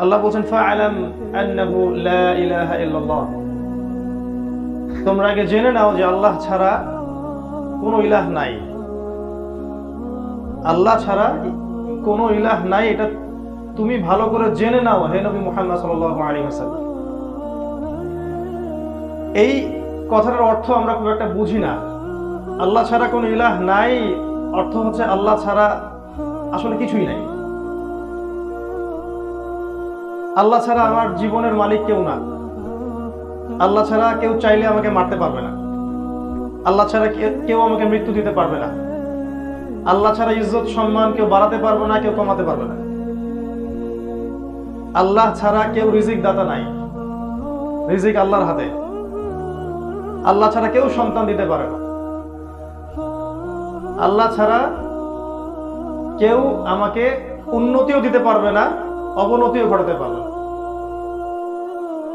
আল্লাহ বলছেন ফা'আলাম আন্নাহু লা ইলাহা ইল্লাল্লাহ, তোমরা আগে জেনে নাও যে আল্লাহ ছাড়া কোনো ইলাহ নাই। আল্লাহ ছাড়া কোনো ইলাহ নাই, এটা তুমি ভালো করে জেনে নাও হে নবী মুহাম্মদ সাল্লাল্লাহু আলাইহি ওয়াসাল্লাম। এই কথাটার অর্থ আমরা খুব একটা বুঝি না। আল্লাহ ছাড়া কোনো ইলাহ নাই অর্থ হচ্ছে আল্লাহ ছাড়া আসলে কিছুই নাই। আল্লাহ ছাড়া আমার জীবনের মালিক কেউ না। আল্লাহ ছাড়া কেউ চাইলে আমাকে মারতে পারবে না। আল্লাহ ছাড়া কেউ আমাকে মৃত্যু দিতে পারবে না। আল্লাহ ছাড়া ইজ্জত সম্মান কেউ বাড়াতে পারবে না, কেউ কমাতে পারবে না। আল্লাহ ছাড়া কেউ রিজিক দাতা নাই, রিজিক আল্লাহর হাতে। আল্লাহ ছাড়া কেউ সন্তান দিতে পারে না। আল্লাহ ছাড়া কেউ আমাকে উন্নতিও দিতে পারবে না, অবনতিও ঘটাতে পারবে না।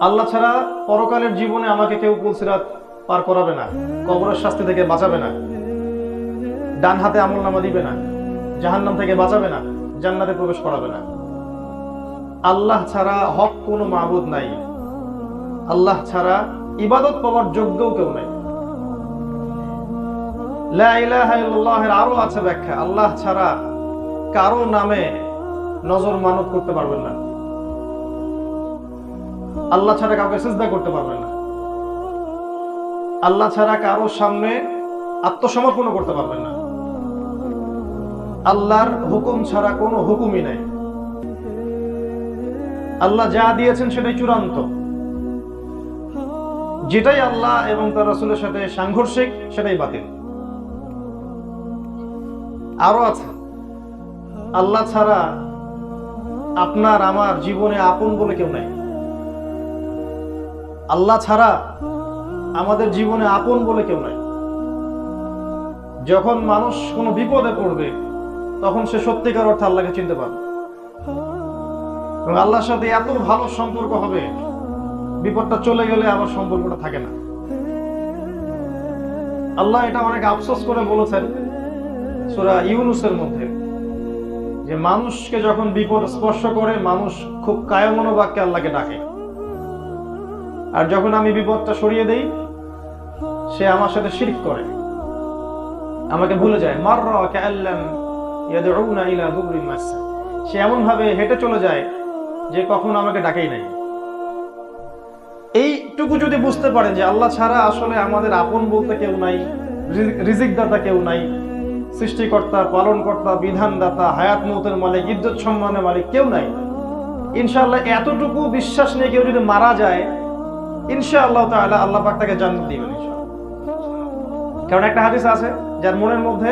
আল্লাহ ছাড়া পরকালের জীবনে আমাকে কেউ পুলসিরাত পার করাবে না, কবরের শাস্তি থেকে বাঁচাবে না, ডান হাতে আমলনামা দিবে না, জাহান্নাম থেকে বাঁচাবে না, জান্নাতে প্রবেশ করাবে না। আল্লাহ ছাড়া হক কোনো মাবুদ নাই। আল্লাহ ছাড়া ইবাদত পাওয়ার যোগ্যও কেউ নাই। লা ইলাহা ইল্লাল্লাহের আরো আছে ব্যাখ্যা। আল্লাহ ছাড়া কারো নামে নজর মানত করতে পারবেন না। আল্লাহ ছাড়া কাউকে সিজদা করতে পারবেন না। আল্লাহ ছাড়া কারো সামনে আত্মসমর্পণ করতে পারবেন না। আল্লাহর হুকুম ছাড়া কোনো হুকুমই নাই। আল্লাহ যা দিয়েছেন সেটাই চূড়ান্ত। যেটাই আল্লাহ এবং তার রাসূলের সাথে সাংঘর্ষিক সেটাই বাতিল। আরো আছে, আল্লাহ ছাড়া আপনার আমার জীবনে আপন বলে কেউ নাই। আল্লাহ ছাড়া আমাদের জীবনে আপন বলে কেউ নাই। যখন মানুষ কোনো বিপদে পড়বে তখন সে সত্যিকার অর্থে আল্লাহকে চিনতে পারবে এবং আল্লাহর সাথে এত ভালো সম্পর্ক হবে, বিপদটা চলে গেলে আবার সম্পর্কটা থাকে না। আল্লাহ এটা অনেক আফসোস করে বলেছেন সূরা ইউনূসের মধ্যে, যে মানুষকে যখন বিপদ স্পর্শ করে মানুষ খুব কায়মনো বাক্যে আল্লাহকে ডাকে, আর যখন আমি বিপদটা সরিয়ে দেই সে আমার সাথে শিরক করে, আমাকে ভুলে যায়। মাররা কাআল্লাম ইয়াদউনা ইলা দুবরিন মাসসা, সে এমন ভাবে হেঁটে চলে যায় যে কখনো আমাকে ডাকেই নাই। এইটুকু যদি বুঝতে পারেন যে আল্লাহ ছাড়া আসলে আমাদের আপন বলতে কেউ নাই, রিজিক দাতা কেউ নাই, সৃষ্টিকর্তা, পালনকর্তা, বিধানদাতা, হায়াত মউতের মালিক, ইজ্জত সম্মানের মালিক কেউ নাই, ইনশাআল্লাহ এতটুকু বিশ্বাস নিয়ে কেউ যদি মারা যায় ইনশাআল্লাহ তাআলা আল্লাহ পাক তাকে জান্নাত দিবেন ইনশাআল্লাহ। কারণ একটা হাদিস আছে, যার মনের মধ্যে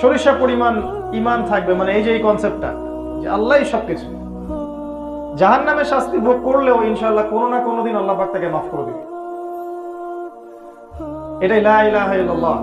সরিষা পরিমাণ ঈমান থাকবে, মানে এই যে এই কনসেপ্টটা যে আল্লাহই সবকিছু, জাহান্নামের শাস্তি ভোগ করলেও ইনশাআল্লাহ কোনো না কোনো দিন আল্লাহ পাক তাকে মাফ করে দিবে। এটাই লা ইলাহা ইল্লাল্লাহ।